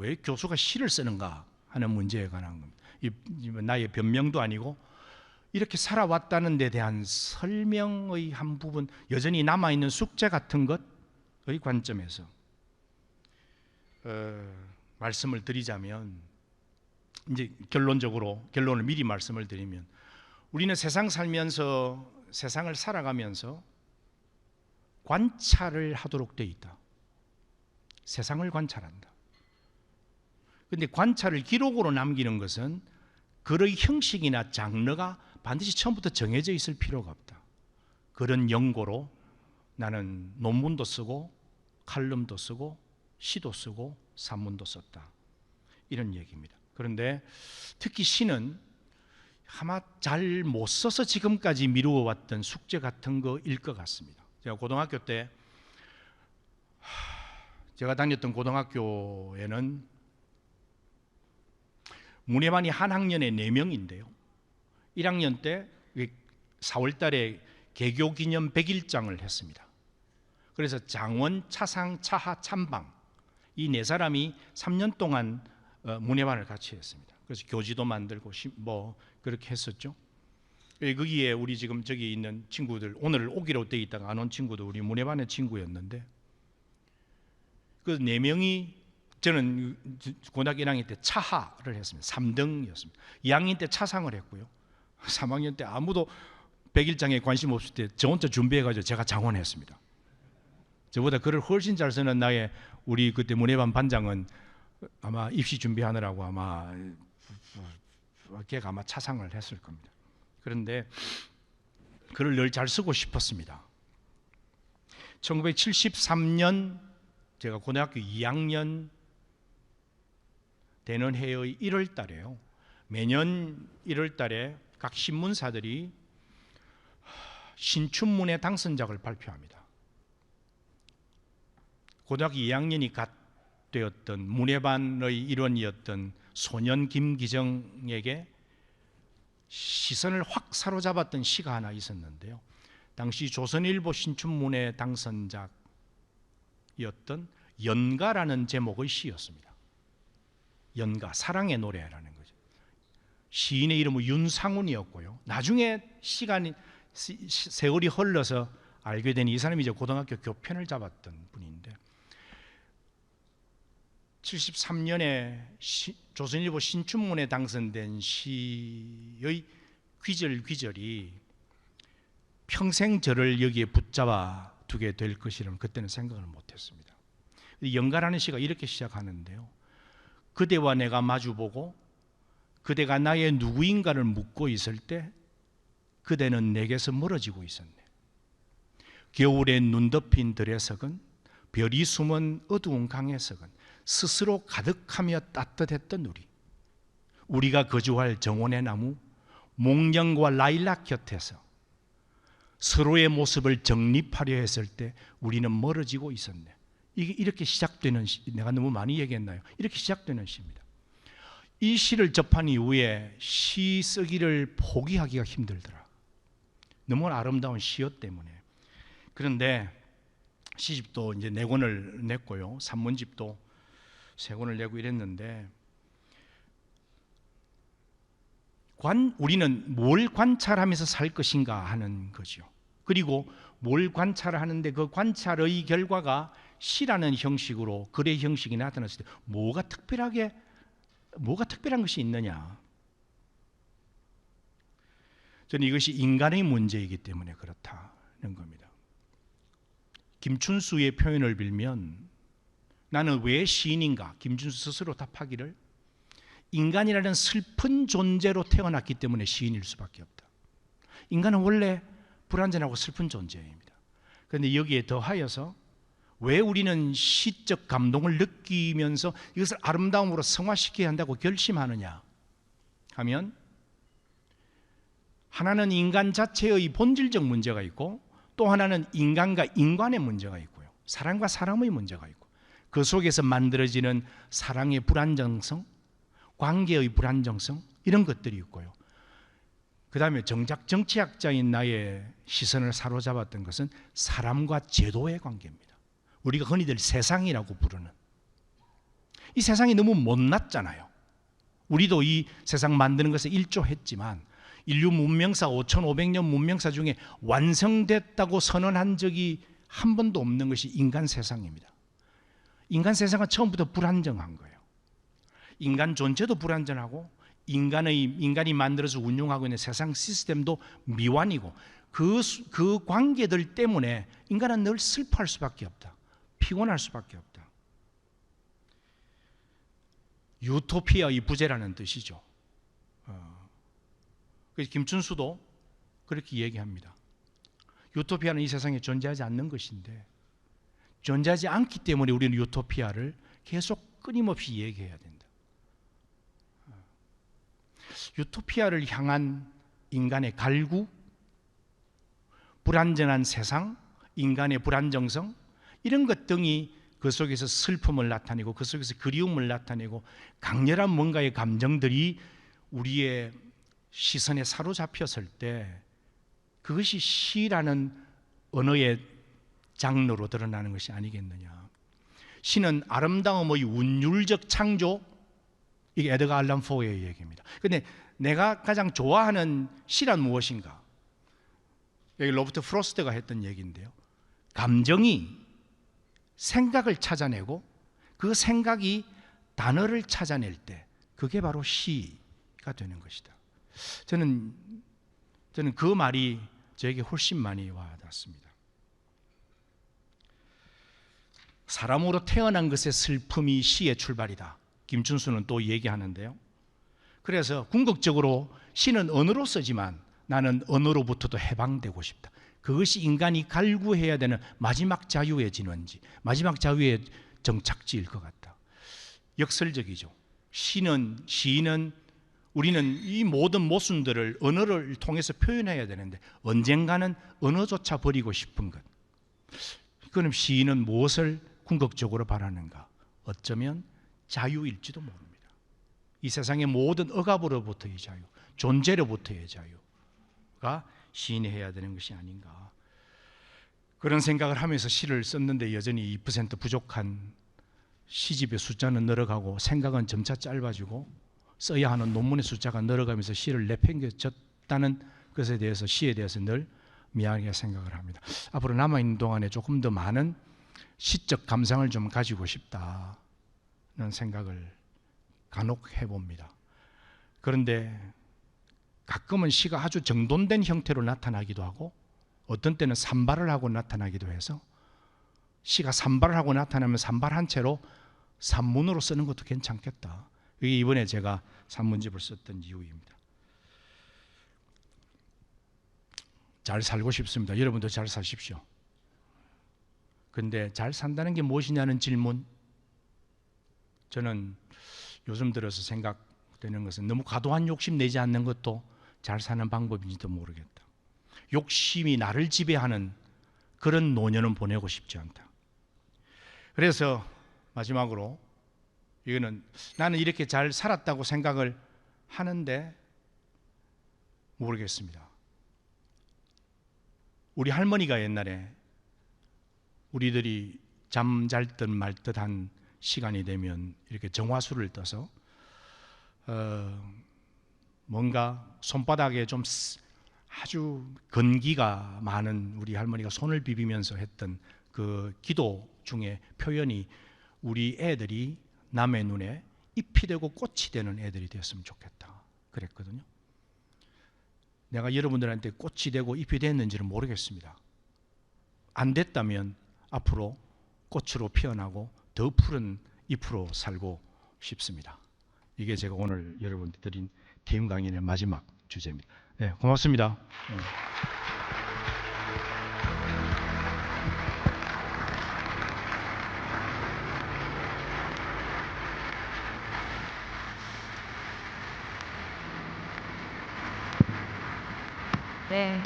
왜 교수가 시를 쓰는가 하는 문제에 관한 겁니다. 나의 변명도 아니고 이렇게 살아왔다는 데 대한 설명의 한 부분, 여전히 남아있는 숙제 같은 것의 관점에서 말씀을 드리자면, 이제 결론을 미리 말씀을 드리면, 우리는 세상을 살아가면서 관찰을 하도록 되어 있다. 세상을 관찰한다. 그런데 관찰을 기록으로 남기는 것은 글의 형식이나 장르가 반드시 처음부터 정해져 있을 필요가 없다. 그런 연고로 나는 논문도 쓰고 칼럼도 쓰고 시도 쓰고 산문도 썼다, 이런 얘기입니다. 그런데 특히 시는 아마 잘 못 써서 지금까지 미루어왔던 숙제 같은 거일 것 같습니다. 제가 고등학교 때, 제가 다녔던 고등학교에는 문예반이 한 학년에 4명인데요 1학년 때 4월 달에 개교기념 100일장을 했습니다. 그래서 장원, 차상, 차하, 참방 이 4사람이 3년 동안 문예반을 같이 했습니다. 그래서 교지도 만들고 뭐 그렇게 했었죠. 거기에 우리 지금 저기 있는 친구들, 오늘 오기로 돼 있다가 안 온 친구도 우리 문예반의 친구였는데, 그 4명이, 저는 고등학교 1학년 때 차하를 했습니다. 3등이었습니다. 2학년 때 차상을 했고요. 3학년 때 아무도 100일장에 관심 없을 때 저 혼자 준비해가지고 제가 장원했습니다. 저보다 글을 훨씬 잘 쓰는 우리 그때 문예반 반장은 아마 입시 준비하느라고 걔가 아마 차상을 했을 겁니다. 그런데 글을 늘 잘 쓰고 싶었습니다. 1973년 제가 고등학교 2학년 되는 해의 1월 달에요. 매년 1월 달에 각 신문사들이 신춘문예 당선작을 발표합니다. 고등학교 2학년이 갓 되었던 문예반의 일원이었던 소년 김기정에게 시선을 확 사로잡았던 시가 하나 있었는데요. 당시 조선일보 신춘문예 당선작이었던 연가라는 제목의 시였습니다. 연가, 사랑의 노래라는 거죠. 시인의 이름은 윤상훈이었고요. 나중에 세월이 흘러서 알게 된 이 사람이 이제 고등학교 교편을 잡았던 분인데, 73년에 조선일보 신춘문예 당선된 시의 귀절이 평생 저를 여기에 붙잡아 두게 될 것이라는 그때는 생각을 못했습니다. 연가라는 시가 이렇게 시작하는데요. 그대와 내가 마주보고 그대가 나의 누구인가를 묻고 있을 때 그대는 내게서 멀어지고 있었네. 겨울에 눈 덮인 들에석은 별이 숨은 어두운 강에석은 스스로 가득하며 따뜻했던 우리가 거주할 정원의 나무 몽령과 라일락 곁에서 서로의 모습을 정립하려 했을 때 우리는 멀어지고 있었네. 이게 이렇게 시작되는 내가 너무 많이 얘기했나요? 이렇게 시작되는 시입니다. 이 시를 접한 이후에 시 쓰기를 포기하기가 힘들더라. 너무 아름다운 시였 때문에. 그런데 시집도 이제 4권을 냈고요. 산문집도 3권을 내고 이랬는데, 우리는 뭘 관찰하면서 살 것인가 하는 거죠. 그리고 뭘 관찰하는데 그 관찰의 결과가 시라는 형식으로, 글의 형식이 나타났을 때 뭐가 특별한 것이 있느냐. 저는 이것이 인간의 문제이기 때문에 그렇다는 겁니다. 김춘수의 표현을 빌면, 나는 왜 시인인가? 김춘수 스스로 답하기를, 인간이라는 슬픈 존재로 태어났기 때문에 시인일 수밖에 없다. 인간은 원래 불완전하고 슬픈 존재입니다. 그런데 여기에 더하여서 왜 우리는 시적 감동을 느끼면서 이것을 아름다움으로 승화시켜야 한다고 결심하느냐 하면, 하나는 인간 자체의 본질적 문제가 있고, 또 하나는 인간과 인간의 문제가 있고요. 사람과 사람의 문제가 있고, 그 속에서 만들어지는 사랑의 불안정성, 관계의 불안정성, 이런 것들이 있고요. 그 다음에 정작 정치학자인 나의 시선을 사로잡았던 것은 사람과 제도의 관계입니다. 우리가 흔히들 세상이라고 부르는 이 세상이 너무 못났잖아요. 우리도 이 세상 만드는 것에 일조했지만 인류 문명사 5,500년 문명사 중에 완성됐다고 선언한 적이 한 번도 없는 것이 인간 세상입니다. 인간 세상은 처음부터 불안정한 거예요. 인간 존재도 불안정하고 인간이 만들어서 운용하고 있는 세상 시스템도 미완이고 그 관계들 때문에 인간은 늘 슬퍼할 수밖에 없다. 피곤할 수밖에 없다. 유토피아의 부재라는 뜻이죠. 그래서 김춘수도 그렇게 얘기합니다. 유토피아는 이 세상에 존재하지 않는 것인데 존재하지 않기 때문에 우리는 유토피아를 계속 끊임없이 얘기해야 된다. 유토피아를 향한 인간의 갈구, 불안전한 세상, 인간의 불안정성 이런 것 등이 그 속에서 슬픔을 나타내고 그 속에서 그리움을 나타내고 강렬한 뭔가의 감정들이 우리의 시선에 사로잡혔을 때 그것이 시라는 언어의 장르로 드러나는 것이 아니겠느냐. 시는 아름다움의 운율적 창조, 이게 에드가 알란 포의 얘기입니다. 그런데 내가 가장 좋아하는 시란 무엇인가? 여기 로버트 프로스트가 했던 얘기인데요. 감정이 생각을 찾아내고 그 생각이 단어를 찾아낼 때 그게 바로 시가 되는 것이다. 저는 그 말이 저에게 훨씬 많이 와닿습니다. 사람으로 태어난 것의 슬픔이 시의 출발이다. 김춘수는 또 얘기하는데요. 그래서 궁극적으로 시는 언어로 쓰지만 나는 언어로부터도 해방되고 싶다. 그것이 인간이 갈구해야 되는 마지막 자유의 진원지, 마지막 자유의 정착지일 것 같다. 역설적이죠. 시인은 우리는 이 모든 모순들을 언어를 통해서 표현해야 되는데 언젠가는 언어조차 버리고 싶은 것. 그럼 시인은 무엇을 궁극적으로 바라는가? 어쩌면 자유일지도 모릅니다. 이 세상의 모든 억압으로부터의 자유, 존재로부터의 자유가 시인이 해야 되는 것이 아닌가. 그런 생각을 하면서 시를 썼는데 여전히 2% 부족한 시집의 숫자는 늘어가고 생각은 점차 짧아지고 써야 하는 논문의 숫자가 늘어가면서 시를 내팽겨쳤다는 것에 대해서 시에 대해서 늘 미안하게 생각을 합니다. 앞으로 남아있는 동안에 조금 더 많은 시적 감상을 좀 가지고 싶다는 생각을 간혹 해봅니다. 그런데 가끔은 시가 아주 정돈된 형태로 나타나기도 하고 어떤 때는 산발을 하고 나타나기도 해서 시가 산발을 하고 나타나면 산발한 채로 산문으로 쓰는 것도 괜찮겠다. 이게 이번에 제가 산문집을 썼던 이유입니다. 잘 살고 싶습니다. 여러분도 잘 사십시오. 그런데 잘 산다는 게 무엇이냐는 질문, 저는 요즘 들어서 생각되는 것은 너무 과도한 욕심 내지 않는 것도 잘 사는 방법인지도 모르겠다. 욕심이 나를 지배하는 그런 노년은 보내고 싶지 않다. 그래서 마지막으로 이거는 나는 이렇게 잘 살았다고 생각을 하는데 모르겠습니다. 우리 할머니가 옛날에 우리들이 잠잘 듯 말 듯한 시간이 되면 이렇게 정화수를 떠서 뭔가 손바닥에 좀 아주 건기가 많은 우리 할머니가 손을 비비면서 했던 그 기도 중에 표현이 우리 애들이 남의 눈에 잎이 되고 꽃이 되는 애들이 되었으면 좋겠다 그랬거든요. 내가 여러분들한테 꽃이 되고 잎이 됐는지는 모르겠습니다. 안 됐다면 앞으로 꽃으로 피어나고 더 푸른 잎으로 살고 싶습니다. 이게 제가 오늘 여러분께 드린 대임 강연의 마지막 주제입니다. 네, 고맙습니다. 네.